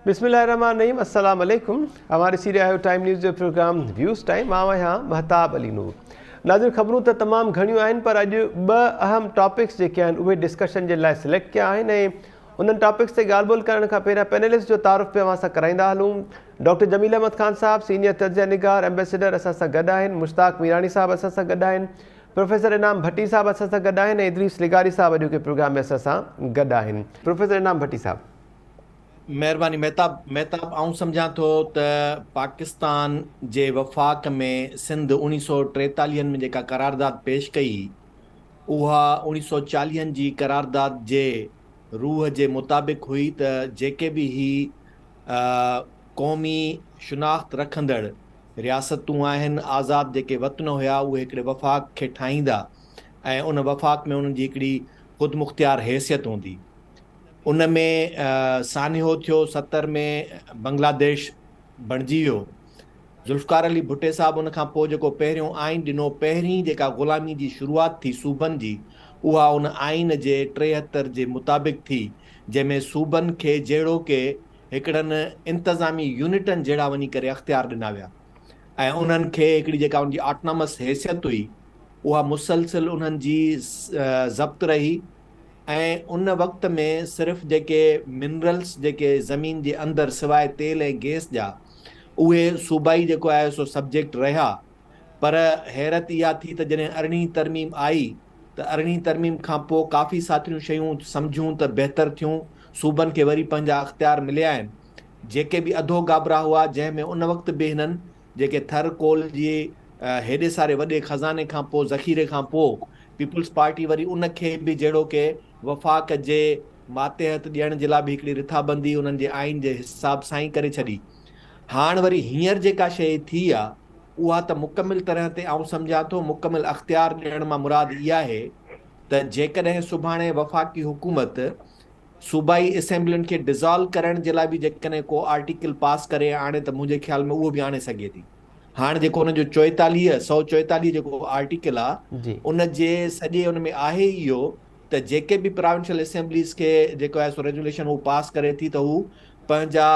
बिस्मिल्लाहिर्रहमानिर्रहीम, अस्सलाम वालेकुम। हमारे सीरिया है टाइम न्यूज़ जो प्रोग्राम व्यूज़ टाइम। मां यहाँ महताब अली नूर। नाज़िर, ख़बरूं तो तमाम घणियूं आहिनि, पर अॼु ॿ अहम टॉपिक्स जेके आहिनि उहे डिस्कशन जे लाइ सिलेक्ट किया आहिनि ऐं उन्हनि टॉपिक्स ते ॻाल्हि ॿोल करण खां पहिरियां पैनलिस्ट जो तारुफ़ पे असां कराईंदा हलूं। डॉक्टर जमील अहमद ख़ान साहब, सीनियर तजिया निगार एम्बेसडर, असां सां गॾु आहिनि। मुश्ताक मीरानी साहब असां सां गॾु आहिनि। प्रोफेसर इनाम भट्टी साहब असां सां गॾु आहिनि ऐं इदरीस लिगारी साहब अॼु के प्रोग्राम में असां सां गॾु आहिनि। प्रोफेसर इनाम भट्टी साहब, महिरबानी। महताब आऊं सम्झां थो त पाकिस्तान जे वफ़ाक़ में सिंध 1943 में जेका करारदाद पेश कई, उहा 1940 जी करारदाद जे रूह जे मुताबिक़ हुई त जेके बि ही क़ौमी शुनाख्त रखंदड़ रियासतूं आहिनि, आज़ाद जेके वतन हुया, उहे हिकिड़े वफ़ाक़ खे ठाहींदा ऐं उन वफ़ाक़ में उन्हनि जी हिकिड़ी ख़ुदि मुख़्तियार हैसियत हूंदी। उन में सान्हो थियो 70 में बांग्लादेश बणिजी वियो। ज़ुल्फ़िकार अली भुट्टे साहब उन खां पोइ जेको पहिरियों आइन ॾिनो, पहिरीं जेका ग़ुलामी जी शुरूआत थी सूबनि जी, उहा उन आइन जे 73 जे मुताबिक़ थी, जंहिंमें सूबनि खे जहिड़ो के हिकिड़नि इंतज़ामी यूनिटनि जहिड़ा वञी करे अख़्तियार ॾिना विया ऐं उन्हनि खे हिकिड़ी जेका उनजी ऑटोनॉमस हैसियत हुई, उहा मुसलसिल उन्हनि जी ज़ब्त रही। ऐं उन वक़्त में सिर्फ़ु जेके मिनरल्स जेके ज़मीन जे अंदरि सवाइ तेल ऐं गैस जा, उहे सूबाई जेको आहे सो सब्जेक्ट रहिया। पर हैरत इहा थी त जॾहिं 18वीं तरमीम आई त 18वीं तरमीम खां पोइ काफ़ी साथियूं शयूं सम्झूं त बहितर थियूं, सूबनि खे वरी पंहिंजा अख़्तियार मिलिया आहिनि। जेके बि अधो गाबरा हुआ, जंहिंमें उन वक़्त बि हिननि जेके थर कोल जी हेॾे सारे वॾे ख़ज़ाने खां पोइ, ज़ख़ीरे खां पोइ, पीपुल्स पार्टी वरी उन खे बि जहिड़ो के वफ़ाक़ जे मातहत ॾियण जे लाइ बि हिकिड़ी रिथाबंदी उन्हनि जे आइन जे हिसाब सां ई करे छॾी। हाणे वरी हींअर जेका शइ थी आहे, उहा त मुकमिल तरह ते आऊं सम्झां थो मुकमिल अख़्तियार ॾियण मां मुराद इहा आहे त जेकॾहिं सुभाणे वफ़ाक़ी हुकूमत सूबाई असेंबलियुनि खे डिज़ॉल्व करण जे लाइ बि जेकॾहिं को आर्टिकल पास करे आणे, त मुंहिंजे ख़्याल में उहो बि आणे सघे थी। हाणे जेको हुनजो 144 जेको आर्टिकल आहे, उन जे सॼे उन में आहे इहो त जेके बि प्रोविंशियल असेंबलीज़ खे जेको आहे सो रेजुलेशन उहो पास करे थी, त हू पंहिंजा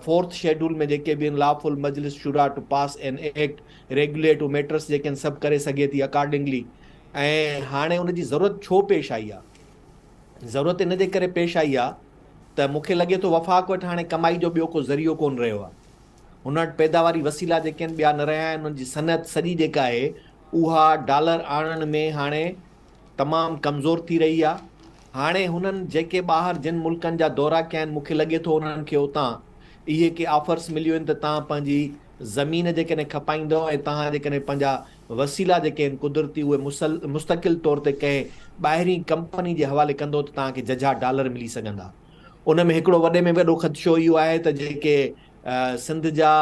4th शेड्यूल में जेके बि लाफुल मजलिस शुरा to pass an act regulate matters JK आहिनि सभु करे सघे थी अकॉर्डिंगली। ऐं हाणे उनजी ज़रूरत छो पेश आई आहे? ज़रूरत इन जे करे पेश आई आहे त मूंखे लॻे थो वफ़ाक़ वटि हाणे कमाई जो ॿियो को ज़रियो कोन रहियो आहे। हुन वटि पैदावारी वसीला जेके आहिनि ॿिया न रहिया आहिनि। हुनजी सनत सॼी जेका आहे उहा डॉलर आणण में हाणे तमामु कमज़ोर थी रही आहे। हाणे हुननि जेके ॿाहिरि जिन मुल्कनि जा दौरा कया आहिनि, मूंखे लॻे थो उन्हनि खे उतां इहे के ऑफर्स मिलियूं आहिनि त तव्हां पंहिंजी ज़मीन जेकॾहिं खपाईंदव ऐं तव्हां जेकॾहिं पंहिंजा वसीला जेके आहिनि कुदरती, उहे मुस्तक़िल तौर ते कंहिं ॿाहिरीं कंपनी जे हवाले कंदो त तव्हांखे जजा डॉलर मिली सघंदा। उन में हिकिड़ो वॾे में वॾो ख़दशो इहो आहे त जेके सिंध जा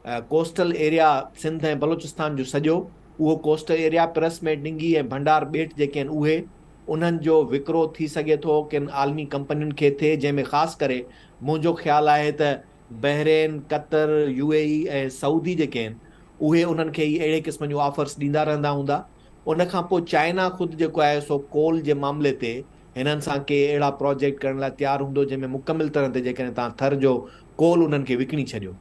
कोस्टल एरिया, सिंध ऐं बलोचिस्तान जो सॼो उहो कोस्टल एरिया प्लस में डिंगी ऐं भंडार ॿेट जेके आहिनि, उहे उन्हनि जो विकिरो थी सघे थो किन आलमी कंपनियुनि खे थिए, जंहिंमें ख़ासि करे मुंहिंजो ख़्यालु आहे त बहरेन, कतर, UAE ऐं सऊदी जेके आहिनि, उहे उन्हनि खे ई अहिड़े क़िस्म जूं ऑफर्स ॾींदा रहंदा हूंदा। उन खां पोइ चाइना ख़ुदि जेको आहे सो कोल जे मामले ते हिननि सां के अहिड़ा प्रोजेक्ट करण लाइ तयारु हूंदो, जंहिंमें मुकमिल तरह ते जेकॾहिं तव्हां थर जो कोल उन्हनि खे विकिणी छॾियो।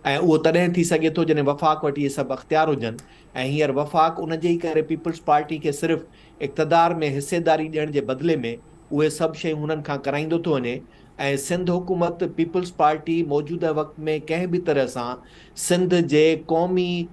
ऐं उहो तॾहिं थी सघे थो जॾहिं वफ़ाक़ वटि इहे सभु अख़्तियार हुजनि। ऐं हींअर वफ़ाक़ उन जे ई करे पीपुल्स पार्टी खे सिर्फ़ु इक़्तिदार में हिसेदारी ॾियण जे बदिले में उहे सभु शयूं हुननि खां कराईंदो थो वञे। ऐं सिंध हुकूमत, पीपुल्स पार्टी मौजूदा वक़्त में कंहिं बि तरह सां सिंध जे क़ौमी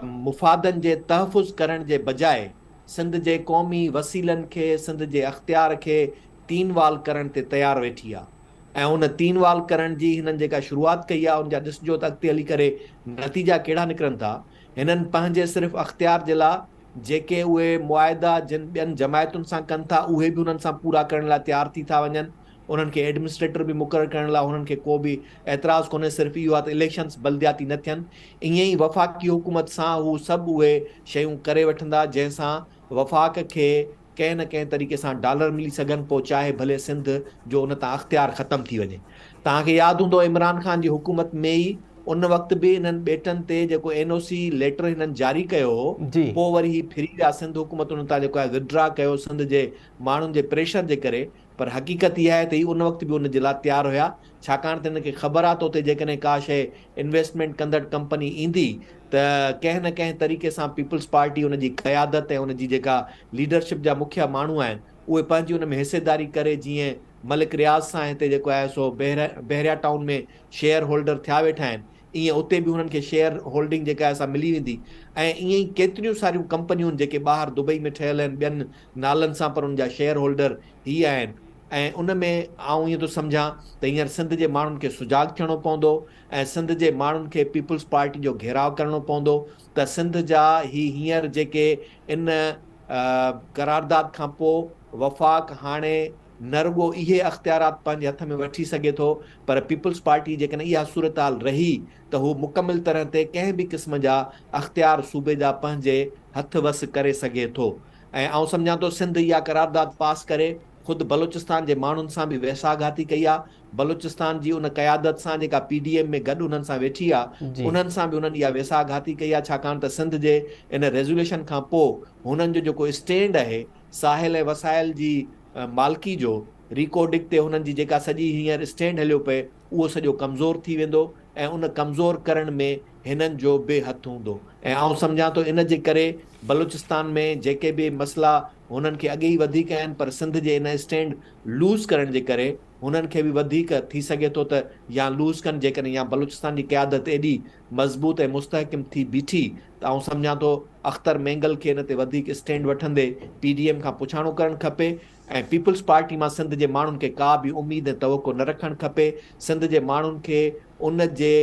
मुफ़ादनि जे तहफ़ुज़ करण जे बजाए सिंध जे क़ौमी वसीलनि खे, सिंध जे अख़्तियार खे तीनवाल करण ते तयारु वेठी आहे। ऐं उन तीनवाल करण जी हिननि जेका शुरूआत कई आहे, उनजा ॾिसिजो त अॻिते हली करे नतीजा कहिड़ा निकिरनि था। हिननि पंहिंजे सिर्फ़ु अख़्तियार जे लाइ जेके उहे मुआदा जिन ॿियनि जमायतुनि सां कनि था, उहे बि उन्हनि सां पूरा करण लाइ तयारु थी था वञनि। उन्हनि खे एडमिनिस्ट्रेटर बि मुक़ररु करण लाइ उन्हनि खे को बि एतिराज़ु कोन्हे, सिर्फ़ु इहो आहे त इलेक्शन्स बल्दियाती न थियनि। ईअं ई वफ़ाक़ी हुकूमत सां हू सभु उहे शयूं करे वठंदा, जंहिंसां वफ़ाक़ खे कंहिं न कंहिं तरीक़े सां डॉलर मिली सघनि, पोइ चाहे भले सिंध जो उन तां अख़्तियार ख़तमु थी वञे। तव्हांखे यादि हूंदो इमरान ख़ान जी हुकूमत में ई उन वक़्त बि हिननि ॿेटनि ते जेको NOC लेटर हिननि जारी कयो हो, पोइ वरी ही फिरी विया। सिंध हुकूमत उन तां जेको आहे विड्रा कयो सिंध जे माण्हुनि जे प्रेशर जे करे। पर हक़ीक़त इहा आहे त उन वक़्तु बि उन जे लाइ तयारु हुया, छाकाणि त हिनखे ख़बर आहे त उते जेकॾहिं का शइ इन्वेस्टमेंट कंदड़ कंपनी ईंदी त कंहिं न कंहिं तरीक़े सां पीपल्स पार्टी उन जी क़यादत ऐं उन जी जेका लीडरशिप जा मुखिया माण्हू आहिनि उहे पंहिंजी उन में हिसेदारी करे, जीअं मलिक रियाज़ सां हिते जेको आहे सो बहरिया टाउन में शेयर होल्डर थिया वेठा आहिनि, ईअं उते बि हुननि खे शेयर होल्डिंग जेका आहे असां मिली वेंदी। ऐं ईअं ई केतिरियूं सारियूं कंपनियूं जेके ॿाहिरि दुबई में ठहियल आहिनि ॿियनि नालनि सां, पर उनजा शेयर होल्डर ही आहिनि। ऐं उन में आउं ईअं थो सम्झां त हींअर सिंध जे माण्हुनि खे सुजाग थियणो पवंदो ऐं सिंध जे माण्हुनि खे पीपल्स पार्टी जो घेराव करणो पवंदो त सिंध जा हींअर जेके इन करारदाद खां पोइ वफ़ाक़ हाणे न रुॻो इहे अख़्तियारात पंहिंजे हथ में वठी सघे थो, पर पीपल्स पार्टी जेकॾहिं इहा सूरत हाल रही त हू मुकमिल तरह ते कंहिं बि क़िस्म जा अख़्तियार सूबे जा पंहिंजे हथ वस करे सघे थो। ऐं आउं सम्झां थो सिंध इहा करारदाद पास करे ख़ुदि बलूचिस्तान जे माण्हुनि सां बि वेसाघाती कई आहे। बलूचिस्तान जी उन क़यादत सां जेका PDM में गॾु उन्हनि सां वेठी आहे, उन्हनि सां बि उन्हनि इहा वेसाघाती कई आहे, छाकाणि त सिंध जे इन रेज़ोल्यूशन खां पोइ हुननि जो जेको स्टैंड आहे साहिल ऐं वसाइल जी मालिकी जो रिकॉर्डिंग ते हुननि जी जेका सॼी हींअर स्टैंड हलियो पए उहो सॼो कमज़ोर थी वेंदो ऐं उन कमज़ोर करण में हिननि जो बे हथु हूंदो। ऐं आउं सम्झां थो इन जे करे बलूचिस्तान में जेके बि मसइला हुननि खे अॻे ई वधीक आहिनि, पर सिंध जे इन स्टैंड लूज़ करण जे करे हुननि खे बि वधीक थी सघे थो त या लूज़ कनि, जेकॾहिं या बलूचिस्तान जी क़यादत एॾी मज़बूत ऐं मुस्तहकिम थी बीठी त आउं सम्झां थो अख्तर मेंगल खे इन ते वधीक स्टैंड वठंदे PDM खां पुछाणो करणु खपे ऐं पीपल्स पार्टी मां सिंध जे माण्हुनि खे का बि उमेद ऐं तवको न रखणु खपे। सिंध जे माण्हुनि खे उन जे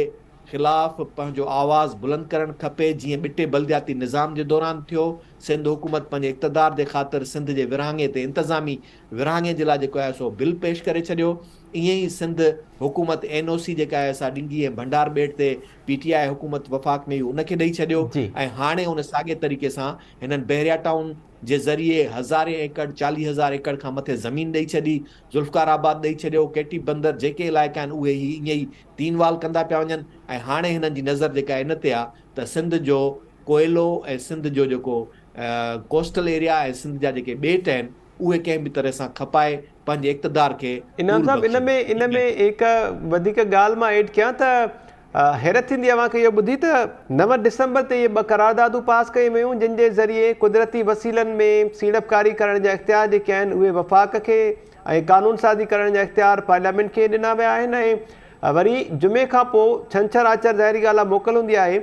ख़िलाफ़ पंहिंजो आवाज़ बुलंद करणु खपे, जीअं ॿिटे बलदियाती निज़ाम जे दौरान थियो। सिंध हुकूमत पंहिंजे इक़्तिदार जे ख़ातिर सिंध जे विरहाङे ते इंतिज़ामी विरहाङे जे लाइ जेको आहे सो बिल पेश करे छॾियो। ईअं ई सिंध हुकूमत NOC जेका आहे असां ॾिंगी ऐं भंडार ॿेट ते PTI हुकूमत वफ़ाक़ में उनखे ॾेई छॾियो ऐं हाणे उन साॻे तरीक़े सां हिननि बहरिया टाउन जे ज़रिए 1000 एकड़ 40,000 एकड़ खां मथे ज़मीन ॾेई छॾी, ज़ुल्फ़कार आबाद ॾेई छॾियो, केटी बंदर जेके इलाइक़ा आहिनि उहे ई ईअं ई तीनवाल कंदा पिया वञनि। ऐं हाणे हिननि जी नज़र जेका इन ते आहे त सिंध जो कोयलो ऐं सिंध जो जेको कोस्टल एरिया ऐं सिंध जा जेके ॿेट आहिनि उहे कंहिं बि तरह सां खपाए पंहिंजे इक़्तिदार खे। इनाम साहब इन में हिकु वधीक ॻाल्हि मां एड कयां त हैरत थींदी आहे मूंखे इहो ॿुधी त 9 डिसंबर ते इहे 2 करारदादूं पास कयूं वियूं जिन जे ज़रिए कुदरती वसीलनि में सीड़पकारी करण जा इख़्तियार जेके आहिनि उहे वफ़ाक़ खे ऐं कानून साज़ी करण जा इख़्तियार पार्लियामेंट खे ॾिना विया आहिनि। ऐं वरी जुमे खां पोइ छंछरु आचर ज़ाहिरी ॻाल्हि आहे मोकल हूंदी आहे,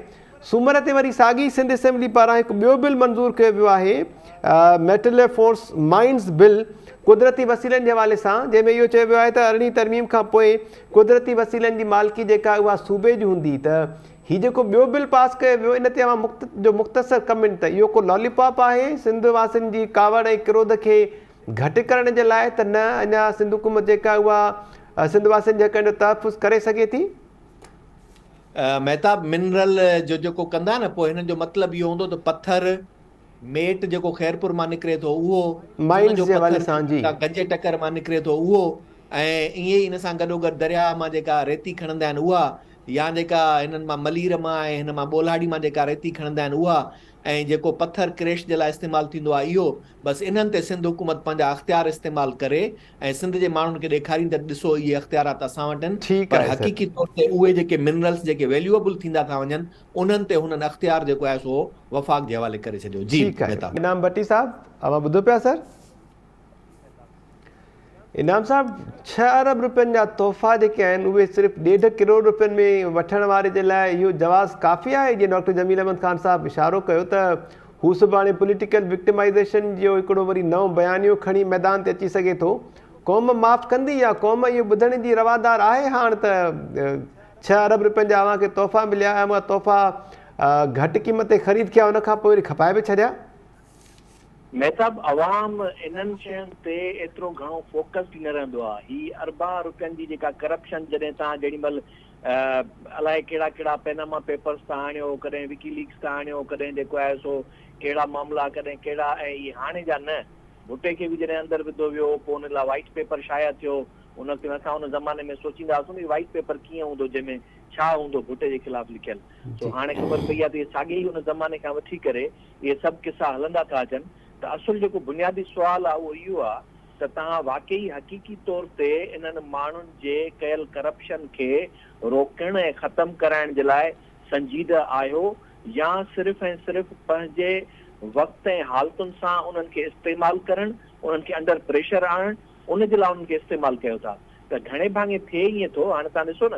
सूमर ते वरी साॻी सिंध असेंबली पारां हिकु ॿियो बिल मंज़ूरु कयो वियो आहे, मेटल फोर्स माइंस बिल कुदरती वसीलनि जे हवाले सां, जंहिंमें इहो चयो वियो आहे त 18वीं तरमीम खां पोइ कुदरती वसीलनि जी मालिकी जेका उहा सूबे जी हूंदी। त हीउ जेको ॿियो बिल पास कयो वियो इन ते मुख़्तसर कमेंट त इहो को लॉलीपॉप आहे सिंध वासियुनि जी कावड़ ऐं क्रोध खे घटि करण जे लाइ, त न अञा सिंध हुकूमत जेका उहा सिंध वासियुनि जे कंहिं तहफ़ुज़ करे सघे थी? महताब मिनरल जो जेको कंदा न पोइ हिननि जो मतिलबु इहो हूंदो त पत्थर मेट जेको ख़ैरपुर मां निकिरे थो उहो, माइंस जे हवाले सां जी गंजे टकर मां निकिरे थो उहो, ऐं ईअं ई हिन सां गॾोगॾु दरिया मां जेका रेती खणंदा आहिनि उहा, या जेका हिननि मां मलीर मां ऐं हिन मां ॿोलाड़ी मां जेका रेती खणंदा आहिनि उहा, ऐं जेको पत्थर क्रैश जे लाइ इस्तेमालु थींदो आहे इहो, बसि इन्हनि ते सिंध हुकूमत पंहिंजा अख़्तियार इस्तेमालु करे ऐं सिंध जे माण्हुनि खे ॾेखारींदे ॾिसो इहे अख़्तियारात असां वटि आहिनि, पर हक़ीक़ी तौर ते उहे जेके मिनरल्स जेके वैल्यूएबल थींदा था वञनि उन्हनि ते हुननि अख़्तियार जेको आहे सो वफ़ाक़ जे हवाले करे छॾियो। जी इनाम भट्टी साहब अवां ॿुधो पिया सर? इनाम साहब 6 अरब रुपयनि जा तोहफ़ा जेके आहिनि उहे सिर्फ़ु 1.5 करोड़ रुपयनि में वठण वारे जे लाइ इहो जवाज़ काफ़ी आहे? जीअं डॉक्टर जमील अहमद ख़ान साहब इशारो कयो त हू सुभाणे पॉलिटिकल विक्टिमाइज़ेशन जो हिकिड़ो वरी नओं बयानियो खणी मैदान ते अची सघे थो, क़ौम माफ़ कंदी या क़ौम इहो ॿुधण जी रवादार आहे हाणे त 6 अरब रुपयनि जा अव्हांखे तोहफ़ा मिलिया ऐं उहा तोहफ़ा घटि क़ीमत ते ख़रीद कया उन खां पोइ वरी खपाए बि छॾिया? महताब अवाम इन्हनि शयुनि ते एतिरो घणो फोकस न रहंदो आहे। ही अरबां रुपयनि जी जेका करप्शन जॾहिं तव्हां जेॾीमहिल अलाए कहिड़ा कहिड़ा पैनामा पेपर्स था आणियो, कॾहिं विकीलीक्स था आणियो, कॾहिं जेको आहे सो कहिड़ा मामला, कॾहिं कहिड़ा, ऐं इहे हाणे जा न, भुट्टे खे बि जॾहिं अंदरि विधो वियो पोइ हुन लाइ वाइट पेपर शाया थियो, उन असां हुन ज़माने में सोचींदा हुआसीं वाइट पेपर कीअं हूंदो जंहिंमें छा हूंदो भुट्टे जे ख़िलाफ़ लिखियल, तो हाणे ख़बर पई आहे त इहे साॻे ई हुन ज़माने खां वठी करे इहे सभु किसा हलंदा था अचनि। त असुल जेको बुनियादी सुवाल आहे उहो इहो आहे त तव्हां वाकई हक़ीक़ी तौर ते इन्हनि माण्हुनि जे कयल करप्शन खे रोकण ऐं ख़तमु कराइण जे लाइ संजीदह आहियो, या सिर्फ़ु ऐं सिर्फ़ु पंहिंजे वक़्त ऐं हालतुनि सां उन्हनि खे इस्तेमालु करणु, उन्हनि खे अंडर प्रेशर आणणु, उन जे लाइ उन्हनि खे इस्तेमालु कयो था? त घणे भाङे थिए ईअं थो। हाणे तव्हां ॾिसो न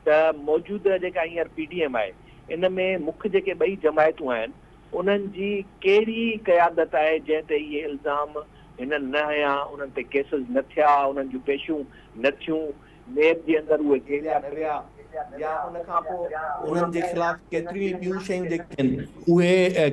त मौजूदु जेका हींअर PDM आहे, इन में मुख्य जेके ॿई जमायतूं आहिनि उन्हनि जी कहिड़ी क़यादत आहे जंहिं ते इहे इल्ज़ाम हिननि न हया, उन्हनि ते केसिस न थिया, उन्हनि जूं पेशियूं न थियूं, नेब जे अंदरि उहे घेरिया न विया, या उन खां पोइ उन्हनि जे ख़िलाफ़ केतिरियूं ॿियूं शयूं जेके आहिनि उहे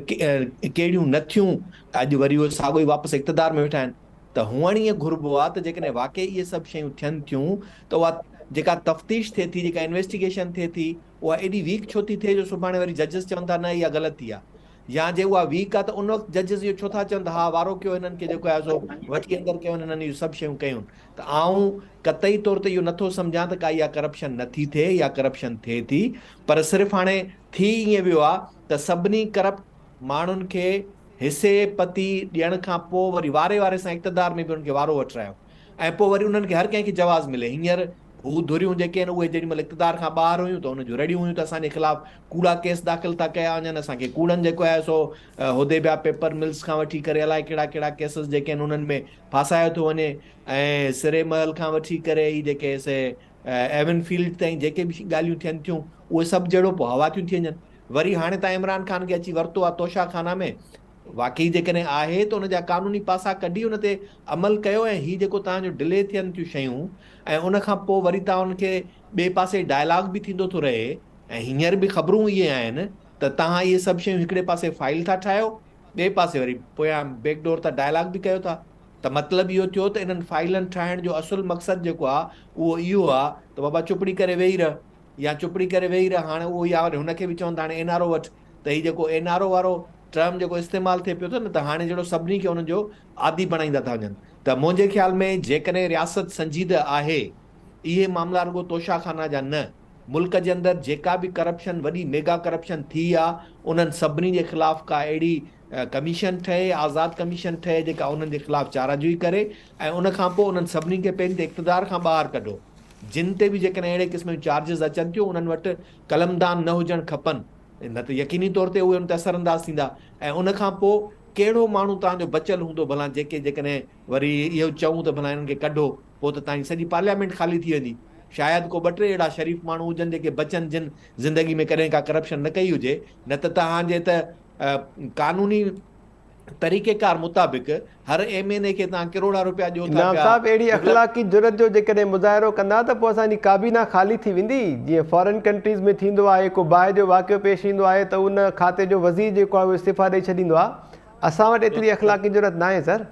कहिड़ियूं न थियूं, अॼु वरी उहे साॻियो ई वापसि इक़्तिदार में वेठा आहिनि। त हुअण ईअं घुरिबो आहे त जेकॾहिं वाक़ई इहे सभु शयूं थियनि थियूं त उहा जेका तफ़्तीश थिए थी, जेका इन्वेस्टिगेशन थिए थी, उहा एॾी वीक छो थी थिए जो सुभाणे वरी जजिस चवनि था न इहा ग़लति आहे, या जे उहा वीक आहे त उन वक़्तु जजिस इहो छो था चवनि त हा वारो कयो हिननि खे, जेको आहे सो वठी अंदरि कयो, हिननि इहो सभु शयूं कयूं। त आऊं कतई तौर ते इहो नथो सम्झां त का इहा करप्शन नथी थिए या करप्शन थिए थी, पर सिर्फ़ु हाणे थी ईअं वियो आहे त सभिनी करप्ट माण्हुनि खे हिसे पती ॾियण खां पोइ वरी वारे वारे सां इक़्तिदार में बि उन्हनि खे वारो वठरायो, ऐं पोइ वरी उन्हनि खे हर कंहिंखे जवाज़ मिले। हींअर हू धुरियूं जेके आहिनि उहे जेॾी महिल इक़्तिदार खां ॿाहिरि हुयूं त हुन जूं रड़ियूं हुयूं त असांजे ख़िलाफ़ कूड़ा केस दाख़िल था कया वञनि, असांखे कूड़नि जेको आहे सो हुदेबिया पेपर मिल्स खां वठी करे अलाए कहिड़ा कहिड़ा केसिस जेके आहिनि उन्हनि में फासायो थो वञे, ऐं सिरे महल खां वठी करे ई जेके से एवन फील्ड ताईं जेके बि ॻाल्हियूं थियनि थियूं उहे सभु जहिड़ो पोइ हवा थियूं थी वञनि। वरी हाणे तव्हां इमरान ख़ान खे अची वरितो आहे तोशाखाना में, वाकई जेकॾहिं आहे त उनजा कानूनी पासा कढी उन ते अमल कयो, ऐं हीअ जेको तव्हांजो डिले थियनि थियूं शयूं, ऐं उन खां पोइ वरी तव्हां उनखे ॿिए पासे डायलॉग बि थींदो थो रहे, ऐं हींअर बि ख़बरूं इहे आहिनि त तव्हां इहे सभु शयूं हिकिड़े पासे फाइल था ठाहियो, ॿिए पासे वरी पोयां बैकडोर था डायलॉग बि कयो था। त मतिलबु इहो थियो त इन्हनि फाइलनि ठाहिण जो असुलु मक़सदु जेको आहे उहो इहो आहे त बाबा चुपड़ी करे वेही रह, या चुपड़ी करे वेही रह। हाणे उहो या वरी हुनखे बि चवनि था हाणे NRO वठि, त हीउ जेको NRO वारो टर्म जेको इस्तेमालु थिए पियो थो न, त हाणे जहिड़ो सभिनी खे हुनजो आदी बणाईंदा था वञनि। त मुंहिंजे ख़्याल में जेकॾहिं रियासत संजीदह आहे, इहे मामला रुगो तोशाखाना जा न, मुल्क जे अंदरि जेका बि करप्शन वॾी मेगा करप्शन थी आहे उन्हनि सभिनी जे ख़िलाफ़ का अहिड़ी कमीशन ठहे, आज़ादु कमीशन ठहे जेका उन्हनि जे ख़िलाफ़ चाराजोई करे, ऐं उन खां पोइ उन्हनि सभिनी खे पंहिंजे इक़्तिदार खां ॿाहिरि कढो। जिन ते बि जेकॾहिं अहिड़े क़िस्म जूं चार्जिस अचनि थियूं उन्हनि वटि कलमदान न हुजणु खपनि, न त यकीनी तौर ते उहे उन ते असरअंदाज़ थींदा। ऐं उन खां पोइ कहिड़ो माण्हू तव्हांजो बचियलु हूंदो भला जेकॾहिं वरी इहो चऊं त भला हिननि खे कढो, पोइ त तव्हांजी सॼी पार्लियामेंट ख़ाली थी वेंदी। शायदि को 2-3 अहिड़ा शरीफ़ माण्हू हुजनि जेके बचनि, जिन ज़िंदगी में कॾहिं का करप्शन न कई हुजे, न त तव्हांजे त कानूनी तरीक़ेकार मुताबिक़ हर MNA खे तव्हां करोड़ा रुपया ॾियो था। इनाम साहब अहिड़ी अख़लाक़ी जुरत जो जेकॾहिं मुज़ाहिरो कंदा त पोइ असांजी काबीना ख़ाली थी वेंदी। जीअं फॉरेन कंट्रीज़ में थींदो आहे, को बाहि जो वाक़ियो पेश ईंदो आहे त उन खाते जो वज़ीर जेको आहे उहो इस्तीफ़ा ॾेई छॾींदो आहे। असां वटि एतिरी अख़लाक़ी जुरत न आहे सर।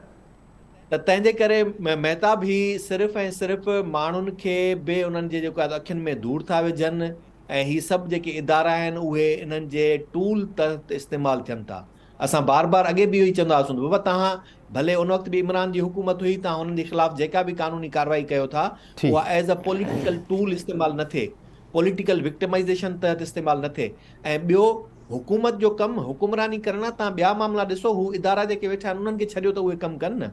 त तंहिंजे करे महताब ही सिर्फ़ु ऐं सिर्फ़ु माण्हुनि खे बि उन्हनि जे जेको आहे अखियुनि में धूड़ था विझनि, ऐं ही सभु जेके इदारा आहिनि उहे इन्हनि जे टूल तहत इस्तेमालु थियनि था। असां बार बार अॻे बि इहो ई चवंदा हुआसीं बाबा तव्हां भले उन वक़्तु बि इमरान जी हुकूमत हुई, तव्हां हुननि जे ख़िलाफ़ जेका बि कानूनी कार्रवाई कयो था उहा एज़ अ पॉलिटिकल टूल इस्तेमालु न थिए, पॉलिटिकल विक्टिमाइज़ेशन तहत इस्तेमालु न थिए। ऐं ॿियो, हुकूमत जो कमु हुकुमरानी करणु, तव्हां ॿिया मामला ॾिसो, हू इदारा जेके वेठा आहिनि उन्हनि खे छॾियो त उहे कमु कनि न।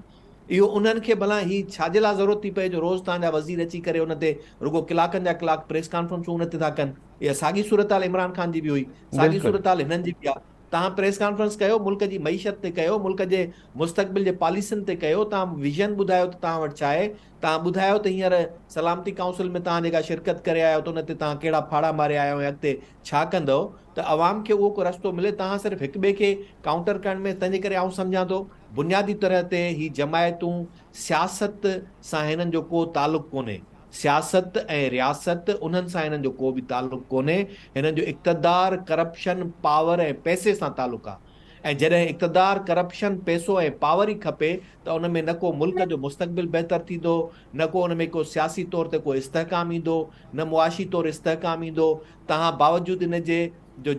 इहो उन्हनि खे भला ही छाजे लाइ ज़रूरत थी पए जो रोज़ तव्हांजा वज़ीर अची करे उन ते रुगो कलाकनि जा कलाक प्रेस कॉन्फ्रेंसूं उन ते था कनि। इहा साॻी सूरत हाल इमरान ख़ान जी बि हुई, साॻी सूरत हाल हिननि जी बि आहे। तव्हां प्रेस कॉन्फ्रेंस कयो, मुल्क जी मईशत ते कयो, मुल्क जे मुस्तक़बिल जे पॉलिसियुनि ते कयो, तव्हां विज़न ॿुधायो त तव्हां वटि छा आहे, तव्हां ॿुधायो त हींअर सलामती काउंसिल में तव्हां जेका शिरकत करे आया आहियो त उन ते तव्हां कहिड़ा फाड़ा मारे आया आहियो, अॻिते छा कंदव, त अवाम खे उहो को रस्तो मिले। तव्हां सिर्फ़ु हिक ॿिए खे काउंटर करण में, तंहिंजे करे आउं सम्झां थो बुनियादी तरह ते ही जमायतूं सियासत सां हिननि जो को तालुक़ु कोन्हे, सियासत ऐं रियासत उन्हनि सां हिननि जो को बि तालुक़ु कोन्हे। हिननि जो इक़्तिदार, करप्शन, पावर ऐं पैसे सां तालुक़ु आहे। ऐं जॾहिं इक़्तिदार, करप्शन, पैसो ऐं पावर ई खपे त उन में न को मुल्क जो मुस्तक़बिल बहितर थींदो, न को उन में को सियासी तौर ते को इस्तेहकाम ईंदो, न मुआशी तौर इस्तेहकाम ईंदो। तव्हां बावजूदि इन जे जो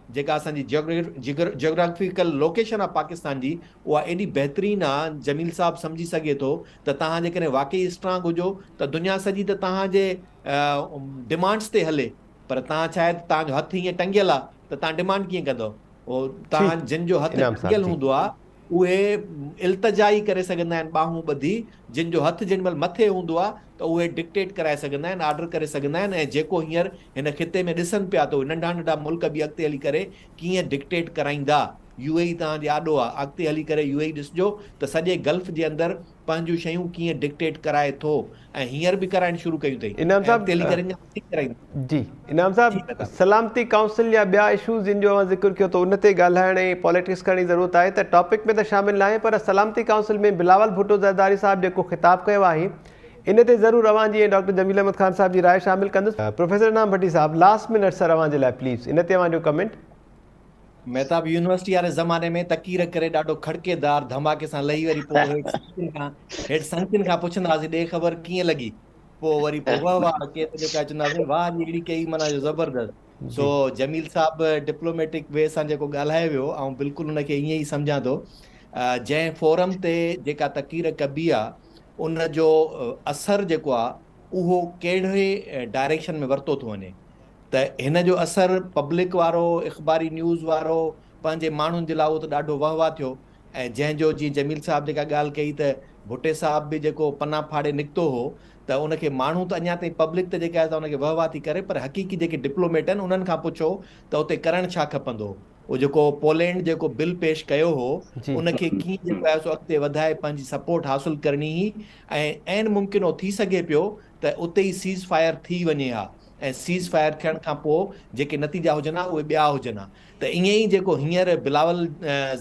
जेका असांजी जियोग्राफिकल लोकेशन आहे पाकिस्तान जी, उहा एॾी बहितरीनु आहे, जमील साहिबु सम्झी सघे थो त तव्हां जेकॾहिं वाक़ई स्ट्रांग हुजो त दुनिया सॼी त तव्हांजे डिमांड्स ते हले, पर तव्हां छा आहे तव्हांजो हथु हीअं टंगियल आहे त तव्हां डिमांड कीअं कंदव? तव्हां जिन जो हथु टंगियल हूंदो आहे उहे इल्तिजाई करे सघंदा आहिनि ॿाहूं ॿधी, जिन जो हथु जेॾी महिल मथे हूंदो आहे त उहे डिक्टेट कराए सघंदा आहिनि, ऑर्डर करे सघंदा आहिनि। ऐं जेको हींअर हिन खिते में ॾिसनि पिया त नंढा नंढा मुल्क बि अॻिते हली करे कीअं डिक्टेट कराईंदा। UAE तव्हांजे आॾो आहे, अॻिते हली करे UAE ॾिसिजो त सॼे गल्फ जे अंदरि पंहिंजूं शयूं कीअं डिक्टेट कराए थो, ऐं हींअर बि कराइण शुरू कयूं अथई। इनाम साहब अॻिते हली करे कराईंदा। जी इनाम साहब, सलामती काउंसिल या ॿिया इशूज़ जिन जो ज़िक्र कयो त उन ते ॻाल्हाइण ऐं पॉलिटिक्स करण जी ज़रूरत आहे, त टॉपिक में त शामिल न आहे, पर सलामती काउंसिल में बिलावल भुट्टो ज़रदारी साहब जेको ख़िताब कयो आहे इन ते ज़रूरु अवां जी ऐं डॉक्टर जमील अहमद ख़ान साहब जी राय शामिल कंदुसि। प्रोफेसर इनाम भट्टी साहब, लास्ट मिनट सर अवां जे लाइ प्लीज़ इन ते अवां जो कमेंट। महताब यूनिवर्सिटी वारे ज़माने में तकीर करे ॾाढो खड़केदार धमाके सां लही, वरी पोइ हेठि संगतियुनि खां पुछंदासीं ॾे ख़बर कीअं लॻी, पोइ वरी पोइ वाह केर जेका चवंदासीं वाह अहिड़ी कई माना जो ज़बरदस्त। सो जमील साहब डिप्लोमेटिक वे सां जेको ॻाल्हाए वियो, ऐं बिल्कुलु हुनखे ईअं ई सम्झां थो। जंहिं फोरम ते जेका तकीर कबी आहे उन जो असरु जेको आहे उहो कहिड़े डायरेक्शन में वरितो थो वञे, त हिन जो असरु पब्लिक वारो, इख़बारी न्यूज़ वारो, पंहिंजे माण्हुनि जे लाइ उहो त ॾाढो वाह वाह थियो। ऐं जंहिंजो जीअं जमील साहब जेका ॻाल्हि कई त भुट्टे साहब बि जेको पना फाड़े निकितो हो, त उनखे माण्हू त अञा ताईं पब्लिक त जेका आहे त उनखे वाह वाह थी करे, पर हक़ीक़ी जेके डिप्लोमेट आहिनि उन्हनि खां पुछो त उते करणु छा खपंदो। उहो जेको पोलैंड जेको बिल पेश कयो हो उनखे कीअं जेको आहे सो अॻिते वधाए पंहिंजी सपोर्ट हासिलु करणी हुई, ऐं ऐन मुमकिन थी सघे पियो त उते ई सीज़ फायर थी वञे हा, ऐं सीज़ फायर थियण खां पोइ जेके नतीजा हुजनि हा उहे ॿिया हुजनि हा। त ईअं ई जेको हींअर बिलावल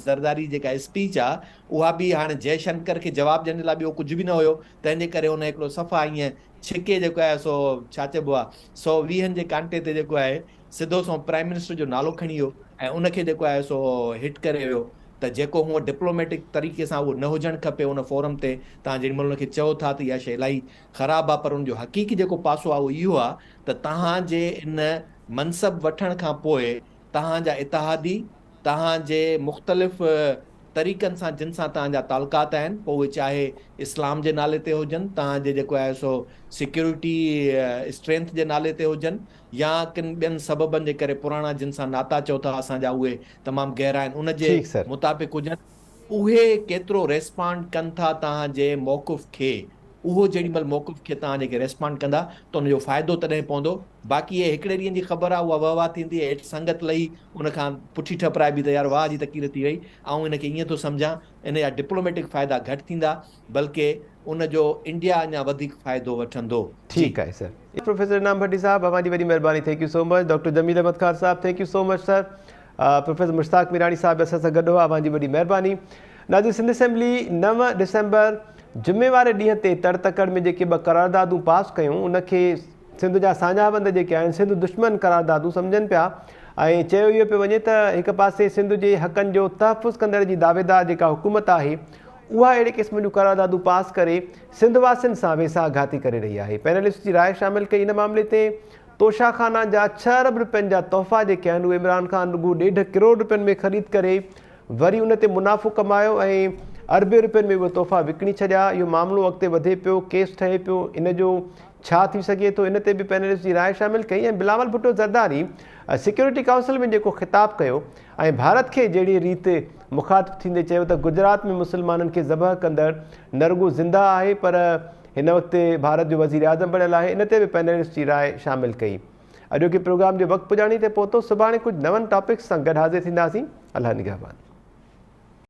ज़रदारी जेका स्पीच आहे उहा बि हाणे जयशंकर खे जवाबु ॾियण लाइ ॿियो कुझु बि न हुयो, तंहिंजे करे हुन हिकिड़ो सफ़ा ईअं छिके जेको आहे सो छा चइबो आहे 120 जे कांटे ते जेको आहे सिधो सो प्राइम मिनिस्टर जो नालो खणी वियो ऐं उनखे जेको आहे सो हिट करे वियो। त जेको हूअं डिप्लोमेटिक तरीक़े सां उहो न हुजणु खपे उन फोरम ते, तव्हां जेॾी महिल हुनखे चओ था त इहा शइ इलाही ख़राबु आहे, पर उनजो हक़ीक़ी जेको पासो आहे उहो इहो आहे त तव्हांजे इन मनसब वठण खां पोइ तव्हांजा इतिहादी, तव्हांजे मुख़्तलिफ़ तरीक़नि सां जिन सां तव्हांजा तालुकात आहिनि, पोइ उहे चाहे इस्लाम जे नाले ते हुजनि, तव्हांजे जेको आहे सो सिक्योरिटी स्ट्रेंथ जे नाले ते हुजनि, या किन ॿियनि सबबनि जे करे पुराणा जिन सां नाता चओ था असांजा उहे तमामु गहरा आहिनि, उन जे मुताबिक़ हुजनि, उहे केतिरो रेस्पॉन्ड कनि था तव्हांजे मौक़िफ़ खे, उहो जेॾी महिल मौक़िफ़ खे तव्हां जेके रेस्पॉन्ड कंदा त उनजो फ़ाइदो तॾहिं पवंदो। बाक़ी इहे हिकिड़े ॾींहं जी ख़बर आहे, उहा वाह वाह थींदी, हेठि संगत लही उनखां पुठी ठपराए बि त यार वाह जी तकीर थी वई। ऐं हिनखे ईअं थो सम्झां इन जा डिप्लोमेटिक फ़ाइदा घटि थींदा, बल्कि उनजो इंडिया अञा वधीक फ़ाइदो वठंदो। ठीकु आहे सर। प्रोफेसर इनाम भट्टी साहब, अवांजी वॾी महिरबानी, thank you so much. Doctor Jameel Ahmed Khan साहब, thank you so much sir. Professor Mushtaq Mirani साहब असां सां गॾु हुआ, अवांजी वॾी महिरबानी। नाज़रीन, सिंध असेंबली 9 डिसेंबर जुमे वारे ॾींहं ते तड़तकड़ में जेके 2 करारदादूं पास कयूं उनखे सिंध जा साझाबंद जेके आहिनि सिंध दुश्मन करारदादूं सम्झनि पिया, ऐं चयो इहो पियो वञे त हिकु पासे सिंध जे हक़नि जो तहफ़ुज़ कंदड़ जी दावेदार जेका हुकूमत आहे उहा अहिड़े क़िस्म जूं करारदादूं पास करे सिंध वासियुनि सां वेसाघाती करे रही आहे। पैनलिस्ट जी राय शामिल कई इन मामले ते। तोशाखाना जा 6 अरब रुपयनि जा तोहफ़ा जेके आहिनि उहे इमरान ख़ान रुॻो 1.5 करोड़ रुपयनि में ख़रीद करे वरी उन ते मुनाफ़ो कमायो ऐं अरबे रुपयनि में उहे तोहफ़ा विकिणी छॾिया। इहो मामिलो अॻिते वधे पियो, केस ठहे पियो, इन जो छा थी सघे थो इन ते बि पैनलिस्ट जी राय शामिल कई। ऐं बिलावल भुट्टो ज़रदारी सिक्योरिटी काउंसिल में जेको ख़िताब कयो ऐं भारत खे जहिड़ी रीति मुखातिब थींदे चयो त गुजरात में मुसलमाननि खे ज़बह कंदड़ न रुॻो ज़िंदा आहे पर हिन वक़्तु भारत जो वज़ीर आज़म बणियल आहे, इन ते बि पैनलिस्ट जी राय शामिल कई। अॼोके प्रोग्राम जो वक़्तु पुॼाणी ते पहुतो। सुभाणे कुझु नवनि टॉपिक्स सां गॾु हाज़िर थींदासीं। अल्लाह निगहबान।